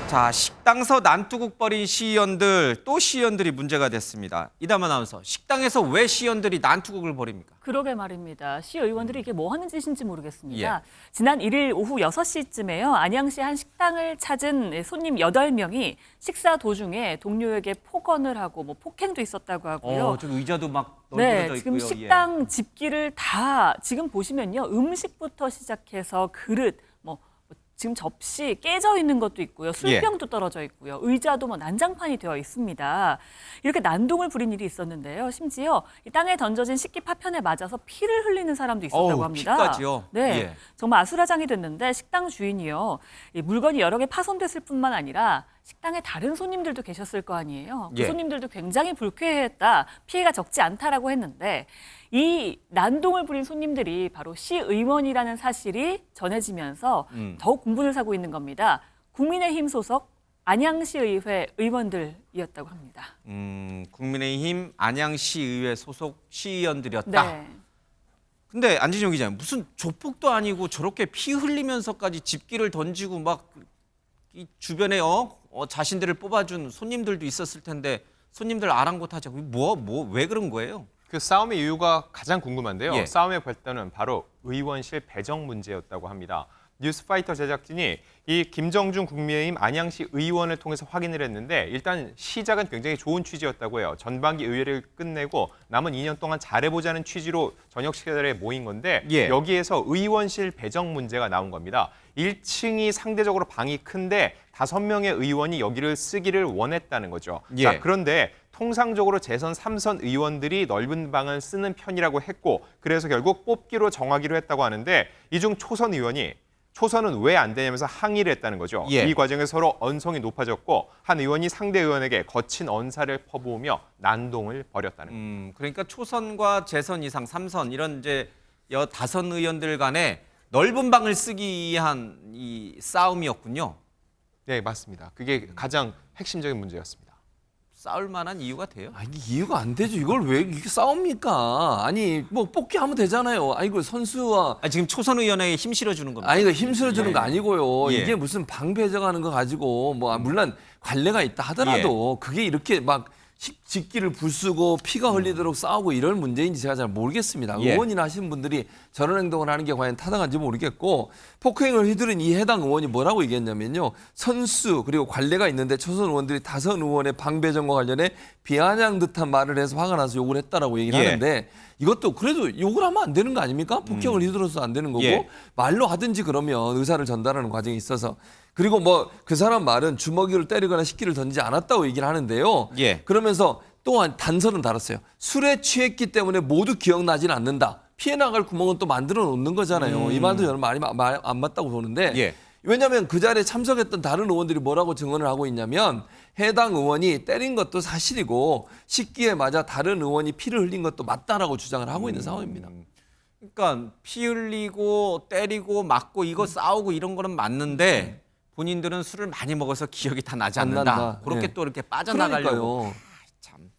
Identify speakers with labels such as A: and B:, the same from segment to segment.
A: 자, 식당서 난투극 벌인 시의원들, 또 시의원들이 문제가 됐습니다. 이담 아나운서, 식당에서 왜 시의원들이 난투극을 벌입니까?
B: 그러게 말입니다. 시의원들이 이게 뭐 하는 짓인지 모르겠습니다.
A: 예.
B: 지난 1일 오후 6시쯤에요. 안양시 한 식당을 찾은 손님 8명이 식사 도중에 동료에게 폭언을 하고 뭐 폭행도 있었다고 하고요.
A: 좀 의자도 막 널브러져 있고요.
B: 지금 식당 집기를 다 지금 보시면요. 음식부터 시작해서 그릇, 지금 접시 깨져 있는 것도 있고요. 술병도 떨어져 있고요. 의자도 난장판이 되어 있습니다. 이렇게 난동을 부린 일이 있었는데요. 심지어 이 땅에 던져진 식기 파편에 맞아서 피를 흘리는 사람도 있었다고 합니다.
A: 피까지요?
B: 네,
A: 예.
B: 정말 아수라장이 됐는데 식당 주인이요. 이 물건이 여러 개 파손됐을 뿐만 아니라 식당에 다른 손님들도 계셨을 거 아니에요. 그
A: 예.
B: 손님들도 굉장히 불쾌했다. 피해가 적지 않다라고 했는데 이 난동을 부린 손님들이 바로 시의원이라는 사실이 전해지면서 더욱 공분을 사고 있는 겁니다. 국민의힘 소속 안양시의회 의원들이었다고 합니다.
A: 국민의힘 안양시의회 소속 시의원들이었다.
B: 네.
A: 근데 안진영 기자님, 무슨 조폭도 아니고 저렇게 피 흘리면서까지 집기를 던지고 막 이 주변에 자신들을 뽑아준 손님들도 있었을 텐데 손님들 아랑곳하지 않고 왜 그런 거예요?
C: 그 싸움의 이유가 가장 궁금한데요.
A: 예.
C: 싸움의 발단은 바로 의원실 배정 문제였다고 합니다. 뉴스파이터 제작진이 이 김정준 국민의힘 안양시 의원을 통해서 확인을 했는데 일단 시작은 굉장히 좋은 취지였다고 해요. 전반기 의회를 끝내고 남은 2년 동안 잘해보자는 취지로 저녁 식사에 모인 건데
A: 예.
C: 여기에서 의원실 배정 문제가 나온 겁니다. 1층이 상대적으로 방이 큰데 5명의 의원이 여기를 쓰기를 원했다는 거죠.
A: 예.
C: 자, 그런데 통상적으로 재선 3선 의원들이 넓은 방을 쓰는 편이라고 했고 그래서 결국 뽑기로 정하기로 했다고 하는데 이 중 초선 의원이 초선은 왜 안 되냐면서 항의를 했다는 거죠.
A: 예.
C: 이 과정에서 서로 언성이 높아졌고 한 의원이 상대 의원에게 거친 언사를 퍼부으며 난동을 벌였다는 겁니다.
A: 그러니까 초선과 재선 이상 3선 이런 이제 다선 의원들 간에 넓은 방을 쓰기 위한 이 싸움이었군요.
C: 네, 맞습니다. 그게 가장 핵심적인 문제였습니다.
A: 싸울 만한 이유가 돼요?
D: 아니 이해가 안 되죠. 이걸 왜 이렇게 싸웁니까? 아니 뭐 뽑기 하면 되잖아요. 아니 그 선수와
A: 지금 초선 의원에게 힘 실어주는 겁니다.
D: 아니 그 힘쓸어주는 거 아니고요.
A: 예.
D: 이게 무슨 방 배정하는 거 가지고 뭐 물론 관례가 있다 하더라도 그게 이렇게 막 직기를 부수고 피가 흘리도록 싸우고 이럴 문제인지 제가 잘 모르겠습니다.
A: 예.
D: 의원이나 하시는 분들이 저런 행동을 하는 게 과연 타당한지 모르겠고 폭행을 휘두른 이 해당 의원이 뭐라고 얘기했냐면요. 선수 그리고 관례가 있는데 초선 의원들이 다선 의원의 방 배정과 관련해 비아냥 듯한 말을 해서 화가 나서 욕을 했다라고 얘기를
A: 예.
D: 하는데 이것도 그래도 욕을 하면 안 되는 거 아닙니까? 폭행을 휘둘러서 안 되는 거고
A: 예.
D: 말로 하든지 그러면 의사를 전달하는 과정이 있어서 그리고 뭐 그 사람 말은 주먹이를 때리거나 식기를 던지지 않았다고 얘기를 하는데요.
A: 예.
D: 그러면서 또한 단서는 달았어요. 술에 취했기 때문에 모두 기억나지는 않는다. 피해 나갈 구멍은 또 만들어 놓는 거잖아요. 이 말도 저는 말이 안 맞다고 보는데
A: 예.
D: 왜냐하면 그 자리에 참석했던 다른 의원들이 뭐라고 증언을 하고 있냐면 해당 의원이 때린 것도 사실이고 식기에 맞아 다른 의원이 피를 흘린 것도 맞다라고 주장을 하고 있는 상황입니다.
A: 그러니까 피 흘리고 때리고 맞고 이거 싸우고 이런 거는 맞는데 본인들은 술을 많이 먹어서 기억이 다 나지
D: 안
A: 않는다.
D: 난다.
A: 그렇게
D: 예.
A: 또 이렇게 빠져나가려고.
D: 그러니까요.
A: 참.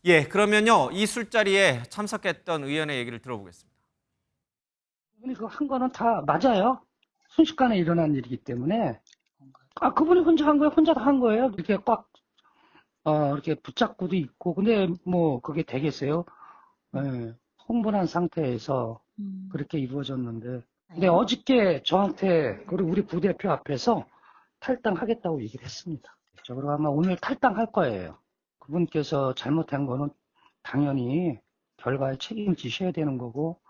A: 예, 그러면요. 이 술자리에 참석했던 의원의 얘기를 들어보겠습니다.
E: 그분이 그거 한 거는 다 맞아요. 순식간에 일어난 일이기 때문에. 그분이 혼자 한 거예요. 혼자 다 한 거예요. 이렇게 꽉, 이렇게 붙잡고도 있고. 근데 뭐, 그게 되겠어요? 예, 흥분한 상태에서 그렇게 이루어졌는데. 근데 어저께 저한테, 그리고 우리 부대표 앞에서 탈당하겠다고 얘기를 했습니다. 그리고 아마 오늘 탈당할 거예요. 그분께서 잘못한 거는 당연히 결과에 책임을 지셔야 되는 거고,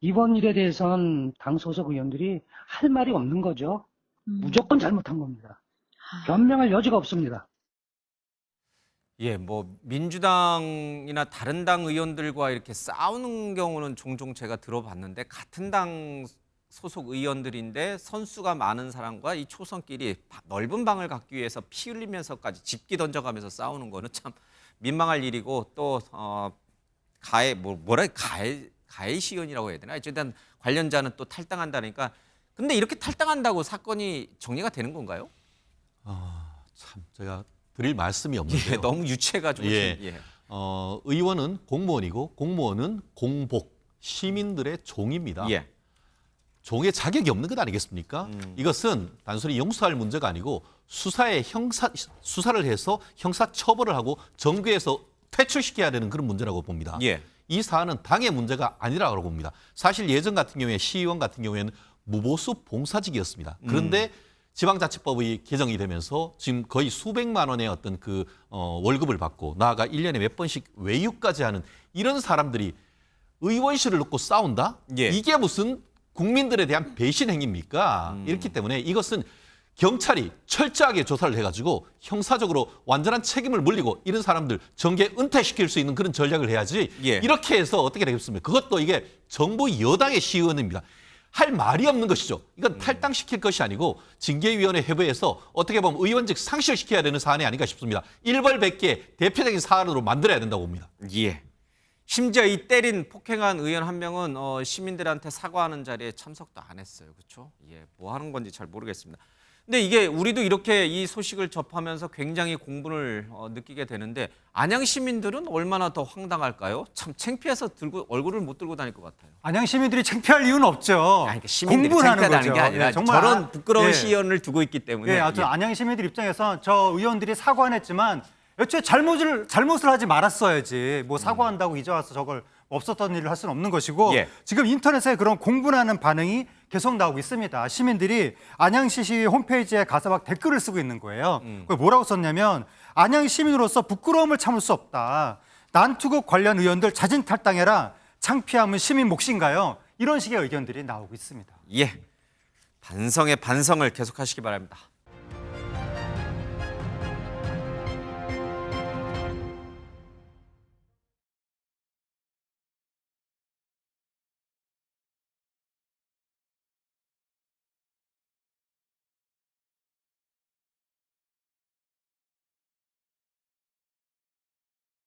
E: 이번 일에 대해서는 당 소속 의원들이 할 말이 없는 거죠. 무조건 잘못한 겁니다. 변명할 여지가 없습니다.
A: 예, 뭐 민주당이나 다른 당 의원들과 이렇게 싸우는 경우는 종종 제가 들어봤는데 같은 당 소속 의원들인데 선수가 많은 사람과 이 초선끼리 넓은 방을 갖기 위해서 피 흘리면서까지 집기 던져가면서 싸우는 거는 참 민망할 일이고 또 가해 시의원이라고 해야 되나? 어쨌든 관련자는 또 탈당한다니까. 근데 이렇게 탈당한다고 사건이 정리가 되는 건가요?
F: 참 제가 드릴 말씀이 없는데요.
A: 예, 너무 유치해가지고.
F: 예.
A: 예.
F: 의원은 공무원이고 공무원은 공복, 시민들의 종입니다.
A: 예.
F: 종의 자격이 없는 것 아니겠습니까? 이것은 단순히 용서할 문제가 아니고 수사를 해서 형사 처벌을 하고 정규에서 퇴출시켜야 되는 그런 문제라고 봅니다.
A: 예.
F: 이 사안은 당의 문제가 아니라고 봅니다. 사실 예전 같은 경우에 시의원 같은 경우에는 무보수 봉사직이었습니다. 그런데 지방자치법이 개정이 되면서 지금 거의 수백만 원의 어떤 그 월급을 받고 나아가 1년에 몇 번씩 외유까지 하는 이런 사람들이 의원실을 놓고 싸운다?
A: 예.
F: 이게 무슨 국민들에 대한 배신 행위입니까? 이렇기 때문에 이것은 경찰이 철저하게 조사를 해가지고 형사적으로 완전한 책임을 물리고 이런 사람들 정계 은퇴시킬 수 있는 그런 전략을 해야지
A: 예.
F: 이렇게 해서 어떻게 되겠습니까? 그것도 이게 정부 여당의 시의원입니다. 할 말이 없는 것이죠. 이건 탈당시킬 것이 아니고 징계위원회 회부해서 어떻게 보면 의원직 상실시켜야 되는 사안이 아닌가 싶습니다. 일벌백계 대표적인 사안으로 만들어야 된다고 봅니다.
A: 예. 심지어 이 때린 폭행한 의원 한 명은 시민들한테 사과하는 자리에 참석도 안 했어요. 그렇죠? 예. 뭐 하는 건지 잘 모르겠습니다. 근데 이게 우리도 이렇게 이 소식을 접하면서 굉장히 공분을 느끼게 되는데 안양 시민들은 얼마나 더 황당할까요? 참 창피해서 얼굴을 못 들고 다닐 것 같아요.
G: 안양 시민들이 창피할 이유는 없죠.
A: 아니, 그러니까 시민들이
G: 공분하는
A: 창피하다는
G: 거죠.
A: 게 아니라
G: 예, 정말
A: 저런 부끄러운
G: 예.
A: 시연을 두고 있기 때문에.
G: 예, 아무튼 안양 시민들 입장에선 저 의원들이 사과는 했지만 애초에 잘못을 하지 말았어야지. 뭐 사과한다고 이제 와서 저걸 없었던 일을 할 수는 없는 것이고
A: 예.
G: 지금 인터넷에 그런 공분하는 반응이 계속 나오고 있습니다. 시민들이 안양시시 홈페이지에 가서 막 댓글을 쓰고 있는 거예요. 그걸 뭐라고 썼냐면 안양 시민으로서 부끄러움을 참을 수 없다. 난투극 관련 의원들 자진 탈당해라. 창피함은 시민 몫인가요? 이런 식의 의견들이 나오고 있습니다.
A: 예. 반성의 반성을 계속하시기 바랍니다.